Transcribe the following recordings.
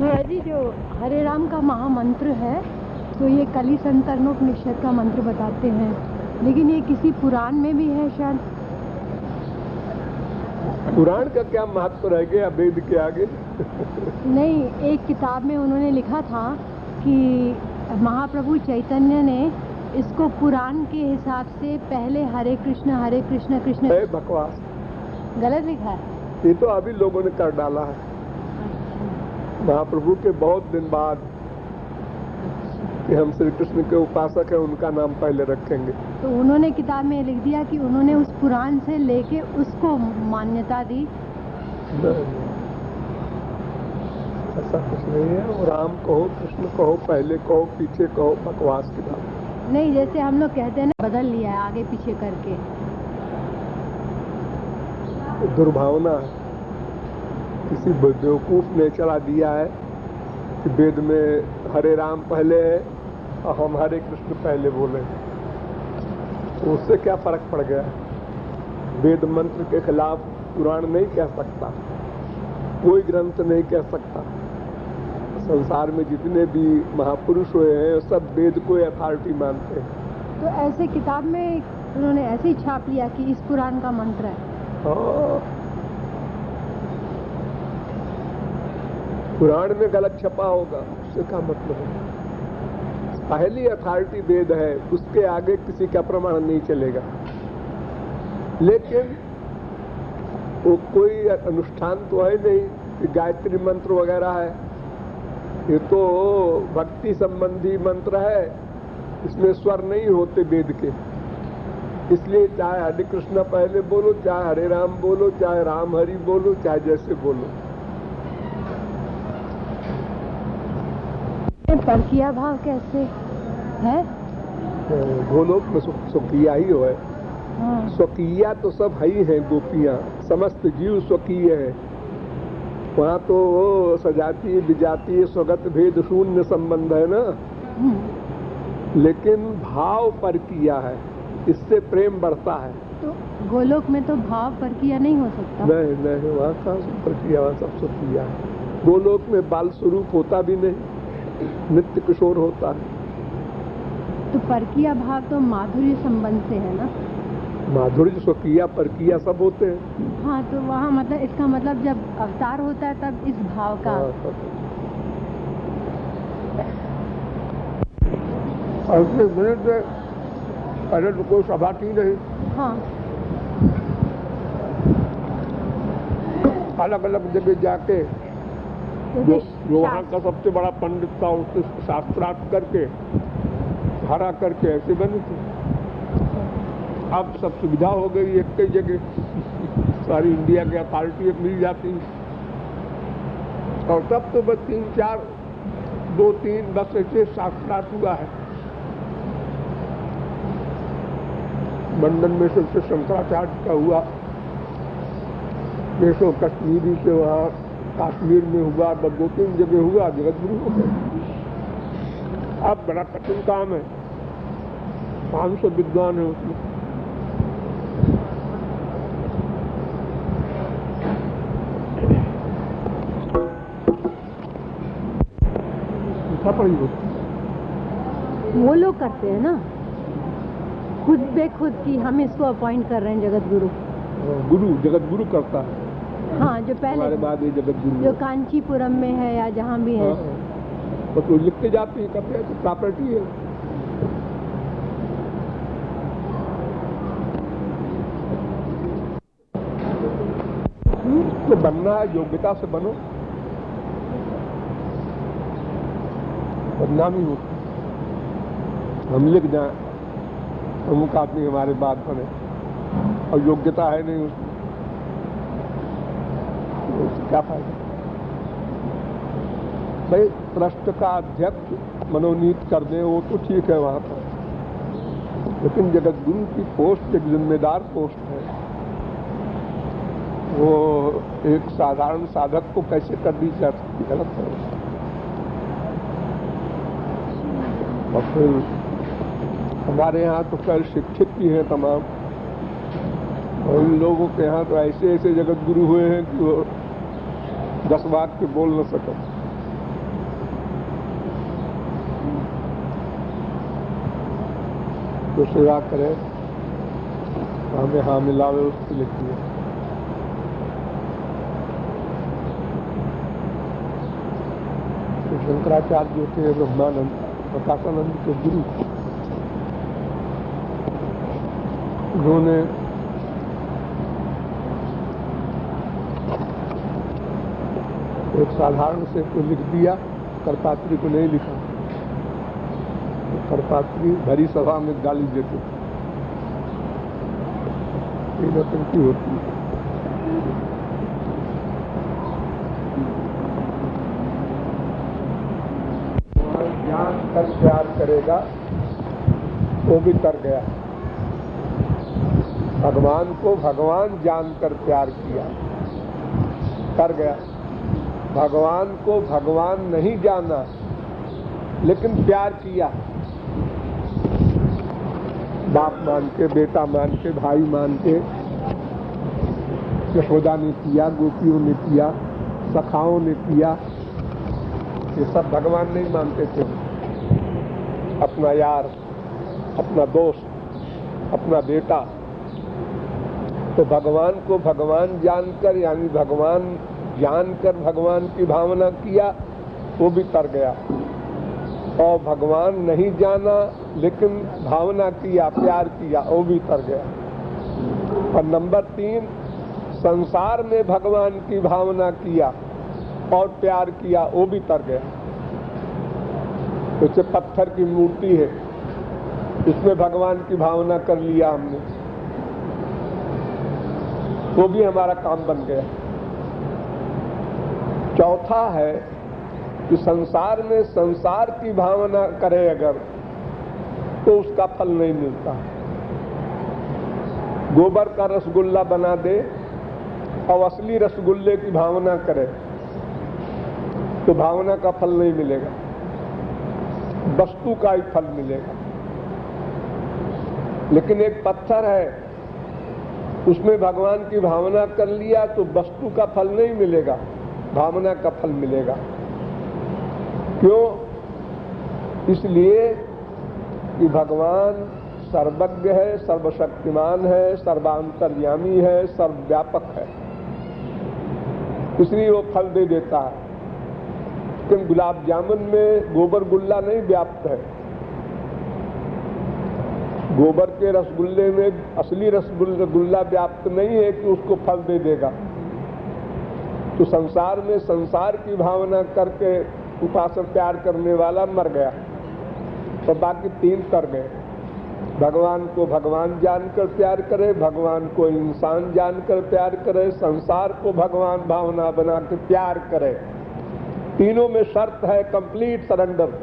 महाराज जी, जो हरे राम का महामंत्र है तो ये कली संतरणोपनिषद का मंत्र बताते हैं, लेकिन ये किसी पुराण में भी है शायद। पुराण का क्या महत्व रह गया वेद के आगे? नहीं, एक किताब में उन्होंने लिखा था कि महाप्रभु चैतन्य ने इसको पुराण के हिसाब से पहले हरे कृष्ण कृष्ण। बकवास, गलत लिखा है। ये तो अभी लोगों ने कर डाला है। महाप्रभु के बहुत दिन बाद कि हम श्री कृष्ण के उपासक हैं, उनका नाम पहले रखेंगे। तो उन्होंने किताब में लिख दिया कि उन्होंने उस पुराण से लेके उसको मान्यता दी। ऐसा कुछ नहीं है। वो राम कहो, कृष्ण कहो, पहले कहो, पीछे कहो, बकवास की बात नहीं। जैसे हम लोग कहते हैं ना, बदल लिया है आगे पीछे करके। दुर्भावना है। किसी बेवकूफ ने चला दिया है कि वेद में हरे राम पहले है और हम हरे कृष्ण पहले बोले। तो उससे क्या फर्क पड़ गया? वेद मंत्र के खिलाफ पुराण नहीं कह सकता, कोई ग्रंथ नहीं कह सकता। संसार में जितने भी महापुरुष हुए हैं सब वेद को अथॉरिटी मानते हैं। तो ऐसे किताब में उन्होंने ऐसे ही छाप लिया कि इस पुराण का मंत्र है। पुराण में गलत छपा होगा, उससे क्या मतलब है? पहली अथॉरिटी वेद है, उसके आगे किसी का प्रमाण नहीं चलेगा। लेकिन वो कोई अनुष्ठान तो है नहीं कि गायत्री मंत्र वगैरह है। ये तो भक्ति संबंधी मंत्र है, इसमें स्वर नहीं होते वेद के। इसलिए चाहे हरे कृष्ण पहले बोलो, चाहे हरे राम बोलो, चाहे राम हरि बोलो, चाहे जैसे बोलो। परकिया भाव कैसे है? गोलोक में स्वकीया ही हो है। हाँ। स्वकीया तो सब है ही है, गोपियां समस्त जीव स्वकीय है। वहाँ तो सजातीय विजातीय स्वगत भेद शून्य संबंध है ना। लेकिन भाव परकिया है, इससे प्रेम बढ़ता है। तो गोलोक में तो भाव परकिया नहीं हो सकता। नहीं, वहाँ का परकिया, वहाँ सब स्वकीया है। गोलोक में बाल स्वरूप होता भी नहीं, नित्य किशोर होता है। तो परकिया भाव तो माधुर्य संबंध से है ना। माधुर्य स्वकीया परकिया सब होते हैं। हाँ, तो वहाँ मतलब इसका मतलब जब अवतार होता है तब इस भाव का। मिनट पहले तो कोई सभा थी नहीं। हाँ। अलग अलग जगह जाके जो वहाँ का सबसे बड़ा पंडित था उससे शास्त्रार्थ करके हरा करके ऐसे बनी थी। अब सब सुविधा हो गई, एक कई जगह सारी इंडिया की अथॉरिटी मिल जाती। और तब तो बस 2-3 बस ऐसे शास्त्रार्थ हुआ है। लंदन में सबसे शंकराचार्य का हुआ, केशव कश्मीरी से वहाँ कश्मीर में हुआ, 2-3 जगह हुआ, जगत गुरु हो गए। अब बड़ा कठिन काम है, 500 विद्वान है उसमें। पड़ी वो लोग करते हैं ना खुद बे खुद की, हम इसको अपॉइंट कर रहे हैं जगत गुरु। जगत गुरु करता है। हाँ, जो पहले बाद ये जगत गुरु जो कांचीपुरम में है या जहाँ भी है। तो तो लिखते जाते हैं, कहते हैं तो प्रॉपर्टी है। तो बनना है, योग्यता से बनो, बदनामी होती। हम लिख जाए प्रमुख आदमी हमारे बाद बने और योग्यता है नहीं उसमें, तो उससे क्या फायदा? भाई ट्रस्ट का अध्यक्ष मनोनीत कर दे वो तो ठीक है वहां पर, लेकिन जगत गुरु की पोस्ट एक जिम्मेदार पोस्ट है। वो एक साधारण साधक को कैसे कर दी जा सकती? गलत है। और फिर हमारे यहाँ तो कल शिक्षित भी हैं तमाम, और इन लोगों के यहाँ तो ऐसे ऐसे जगत गुरु हुए हैं कि वो 10 वाक्य बोल न सके। जो सेवा करे हमें हाँ मिलावे उसके लिखिए। तो शंकराचार्य जो थे ब्रह्मानंद प्रकाशानंद के गुरु, उन्होंने एक साधारण से को लिख दिया, करपात्री को नहीं लिखा। करपात्री भरी सभा में गाली देते थे, ये नौटंकी होती है। ज्ञान कर प्यार करेगा वो भी तर गया। भगवान को भगवान जानकर प्यार किया, तर गया। भगवान को भगवान नहीं जाना लेकिन प्यार किया, बाप मान के, बेटा मान के, भाई मान के। यशोदा ने किया, गोपियों ने किया, सखाओं ने किया, ये सब भगवान नहीं मानते थे। अपना यार, अपना दोस्त, अपना बेटा। तो भगवान को भगवान जानकर, यानी भगवान जानकर भगवान की भावना किया, वो भी तर गया। और भगवान नहीं जाना लेकिन भावना किया, प्यार किया, वो भी तर गया। और नंबर 3, संसार में भगवान की भावना किया और प्यार किया, वो भी तर गया। जैसे पत्थर की मूर्ति है, इसमें भगवान की भावना कर लिया हमने, वो भी हमारा काम बन गया। चौथा है कि संसार में संसार की भावना करे अगर, तो उसका फल नहीं मिलता। गोबर का रसगुल्ला बना दे और असली रसगुल्ले की भावना करे तो भावना का फल नहीं मिलेगा, वस्तु का ही फल मिलेगा। लेकिन एक पत्थर है, उसमें भगवान की भावना कर लिया तो वस्तु का फल नहीं मिलेगा, भावना का फल मिलेगा। क्यों? इसलिए कि भगवान सर्वज्ञ है, सर्वशक्तिमान है, सर्वांतर्यामी है, सर्वव्यापक है, इसलिए वो फल दे देता है। लेकिन गुलाब जामुन में गोबर गुल्ला नहीं व्याप्त है। गोबर के रसगुल्ले में असली रसगुल्ला व्याप्त नहीं है कि उसको फल दे देगा। तो संसार में संसार की भावना करके उपासक प्यार करने वाला मर गया, तो बाकी 3 तर गए। भगवान को भगवान जानकर प्यार करे, भगवान को इंसान जानकर प्यार करे, संसार को भगवान भावना बना के प्यार करे। तीनों में शर्त है कंप्लीट सरेंडर।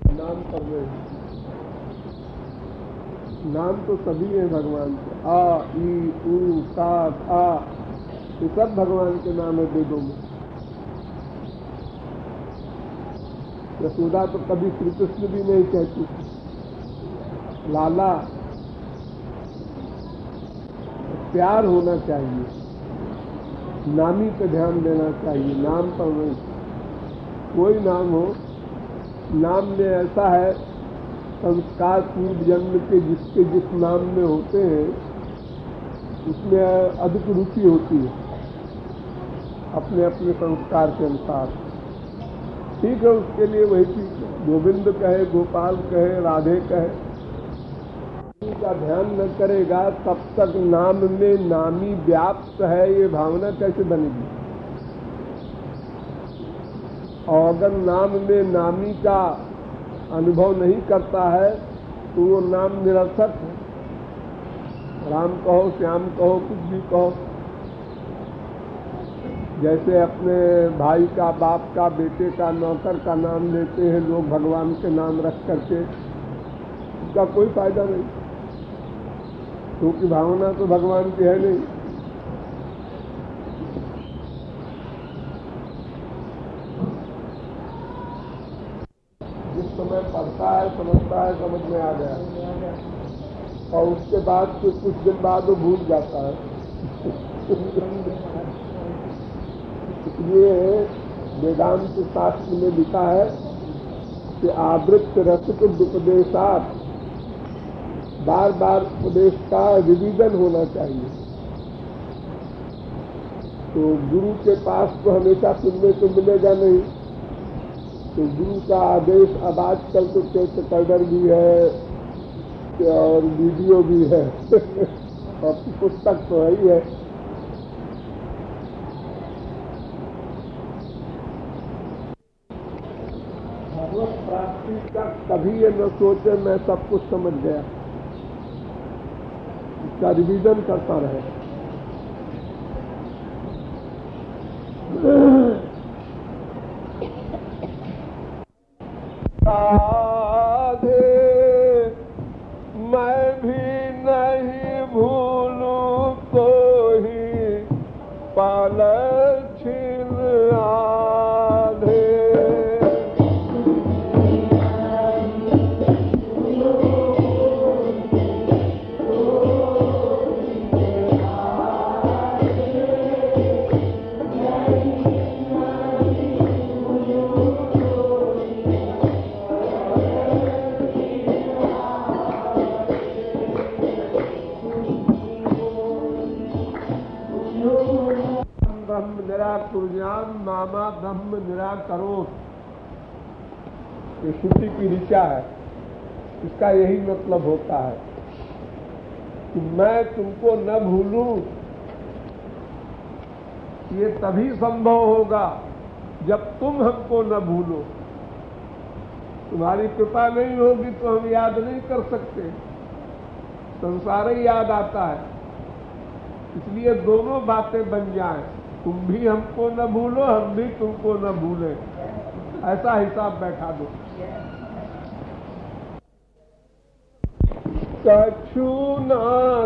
नाम कर रहे हैं, नाम तो सभी है भगवान के, आ, ई, ऊ, ता, आ, ये सब भगवान के नाम है वेदों में। यशोदा तो कभी श्री कृष्ण भी नहीं कहती, लाला। प्यार होना चाहिए, नामी पे ध्यान देना चाहिए, नाम पर नहीं। कोई नाम हो, नाम में ऐसा है संस्कार पूर्व जन्म के जिसके जिस नाम में होते हैं उसमें अधिक रुचि होती है, अपने अपने संस्कार के अनुसार। ठीक है, उसके लिए वही चीज गोविंद कहे, गोपाल कहे, राधे कहे, का ध्यान न करेगा तब तक नाम में नामी व्याप्त है ये भावना कैसे बनेगी। और अगर नाम में नामी का अनुभव नहीं करता है तो वो नाम निरर्थक है। राम कहो, श्याम कहो, कुछ भी कहो। जैसे अपने भाई का, बाप का, बेटे का, नौकर का नाम लेते हैं लोग भगवान के नाम रख करके, उसका कोई फायदा नहीं, क्योंकि भावना तो भगवान की है नहीं। जिस समय पढ़ता है, समझता है, समझ में आ गया, और उसके बाद फिर कुछ दिन बाद वो भूल जाता है। इसलिए वेदांत शास्त्र में लिखा है कि आवृत्त रसिक उपदेशात बार बार उपदेश का रिवीजन होना चाहिए। तो गुरु के पास तो हमेशा सुनने को मिलेगा नहीं, तो गुरु का आदेश अब आजकल तो टेप रिकॉर्डर भी है और वीडियो भी है और पुस्तक तो है ही है। भगवत प्राप्ति का कभी ये न सोचे मैं सब कुछ समझ गया, इसका रिवीजन करता रहे। राधे मैं भी नहीं भूलूं कोई पाल छिन आधे। ब्रह्म निराकुर्याम मामा ब्रह्म निराकरोत्, ये श्रुति की ऋचा है। इसका यही मतलब होता है कि मैं तुमको न भूलूं। ये तभी संभव होगा जब तुम हमको न भूलो। तुम्हारी कृपा नहीं होगी तो हम याद नहीं कर सकते, संसार ही याद आता है। इसलिए दोनों बातें बन जाएं, तुम भी हमको न भूलो, हम भी तुमको न भूलें, ऐसा हिसाब बैठा दो। कछु ना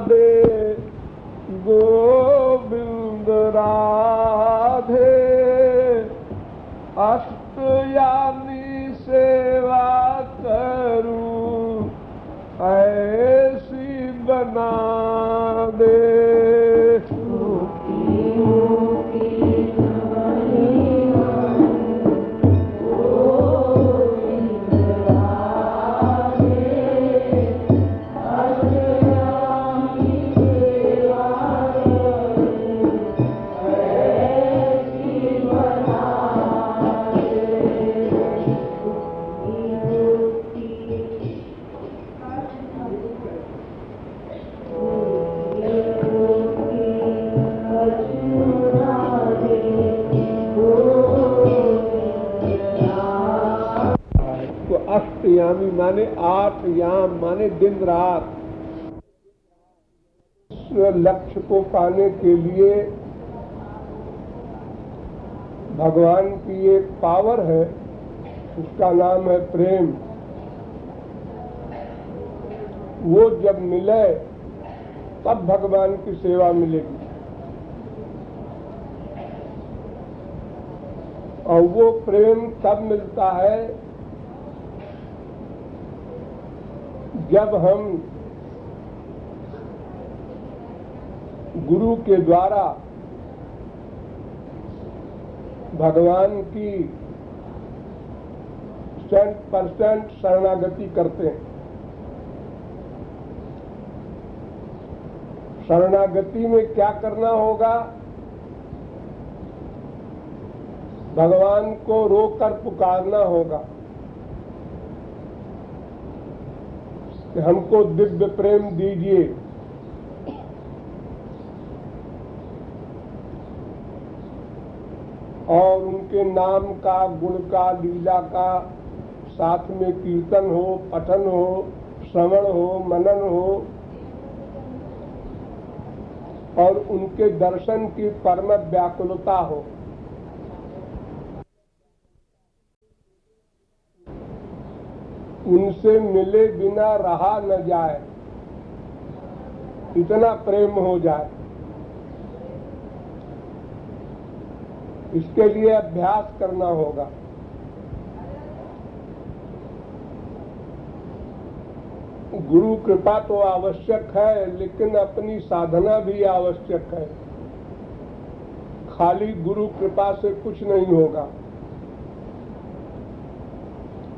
दे गोविंद राधे, अष्टयामी सेवा करूं ऐसी बना दे। अष्टयामी माने 8 याम माने दिन रात। लक्ष्य को पाने के लिए भगवान की एक पावर है, उसका नाम है प्रेम। वो जब मिले तब भगवान की सेवा मिलेगी, और वो प्रेम तब मिलता है जब हम गुरु के द्वारा भगवान की 100% शरणागति करते हैं। शरणागति में क्या करना होगा? भगवान को रोकर पुकारना होगा कि हमको दिव्य प्रेम दीजिए। और उनके नाम का, गुण का, लीला का साथ में कीर्तन हो, पठन हो, श्रवण हो, मनन हो, और उनके दर्शन की परम व्याकुलता हो। उनसे मिले बिना रहा न जाए, इतना प्रेम हो जाए। इसके लिए अभ्यास करना होगा। गुरु कृपा तो आवश्यक है, लेकिन अपनी साधना भी आवश्यक है। खाली गुरु कृपा से कुछ नहीं होगा।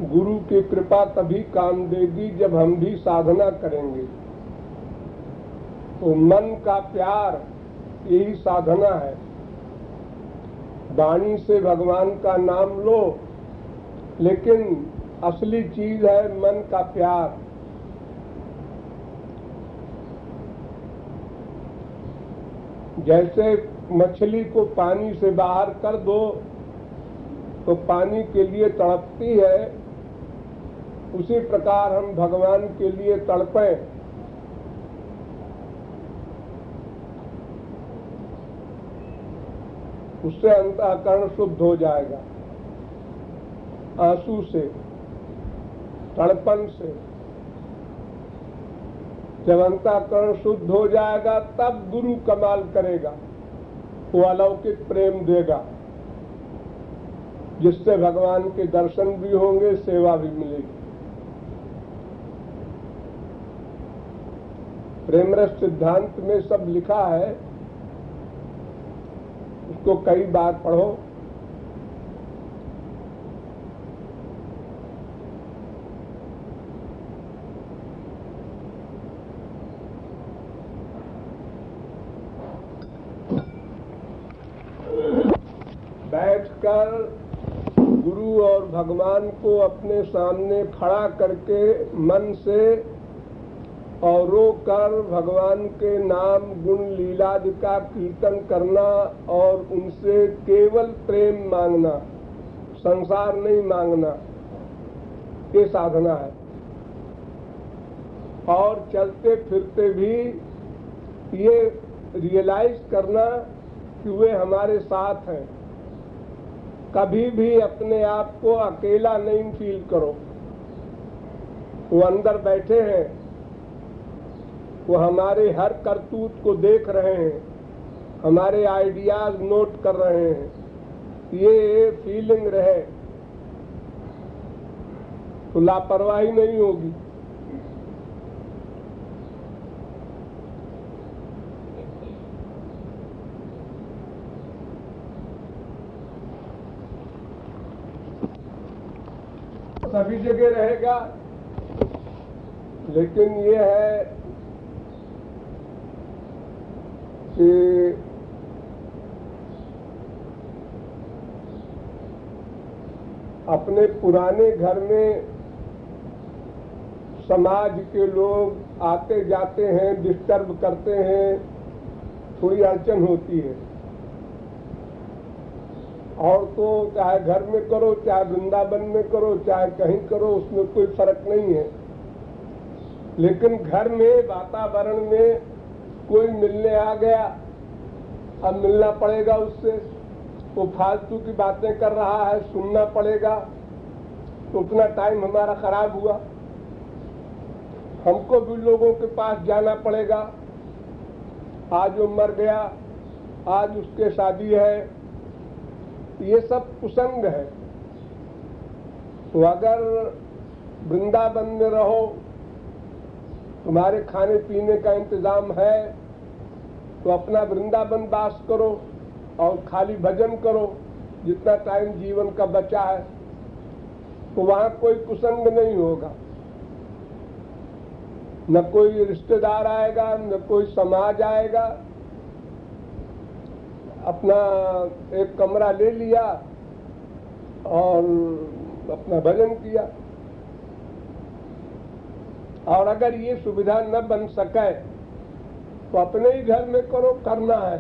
गुरु की कृपा तभी काम देगी जब हम भी साधना करेंगे। तो मन का प्यार यही साधना है। वाणी से भगवान का नाम लो, लेकिन असली चीज है मन का प्यार। जैसे मछली को पानी से बाहर कर दो तो पानी के लिए तड़पती है, उसी प्रकार हम भगवान के लिए तड़पें। उससे अंतःकरण शुद्ध हो जाएगा। आंसू से, तड़पन से जब अंतःकरण शुद्ध हो जाएगा तब गुरु कमाल करेगा, वो अलौकिक प्रेम देगा, जिससे भगवान के दर्शन भी होंगे, सेवा भी मिलेगी। प्रेम रस सिद्धांत में सब लिखा है, उसको कई बार पढ़ो। बैठकर गुरु और भगवान को अपने सामने खड़ा करके मन से और रो कर भगवान के नाम गुण लीलादि का कीर्तन करना और उनसे केवल प्रेम मांगना, संसार नहीं मांगना, ये साधना है। और चलते फिरते भी ये रियलाइज करना कि वे हमारे साथ हैं। कभी भी अपने आप को अकेला नहीं फील करो, वो अंदर बैठे हैं, वो हमारे हर करतूत को देख रहे हैं, हमारे आइडियाज नोट कर रहे हैं। ये फीलिंग रहे तो लापरवाही नहीं होगी। सभी जगह रहेगा, लेकिन ये है कि अपने पुराने घर में समाज के लोग आते जाते हैं, डिस्टर्ब करते हैं, थोड़ी अड़चन होती है। और तो चाहे घर में करो, चाहे वृंदावन में करो, चाहे कहीं करो, उसमें कोई फर्क नहीं है। लेकिन घर में वातावरण में कोई मिलने आ गया, अब मिलना पड़ेगा उससे, वो फालतू की बातें कर रहा है, सुनना पड़ेगा, तो उतना टाइम हमारा खराब हुआ। हमको भी लोगों के पास जाना पड़ेगा। आज वो मर गया, आज उसके शादी है, ये सब कुसंग है। तो अगर वृंदावन में रहो, तुम्हारे खाने पीने का इंतजाम है, तो अपना वृंदावन वास करो और खाली भजन करो जितना टाइम जीवन का बचा है, तो वहां कोई कुसंग नहीं होगा। न कोई रिश्तेदार आएगा, न कोई समाज आएगा। अपना एक कमरा ले लिया और अपना भजन किया। और अगर ये सुविधा न बन सके तो अपने ही घर में करो, करना है।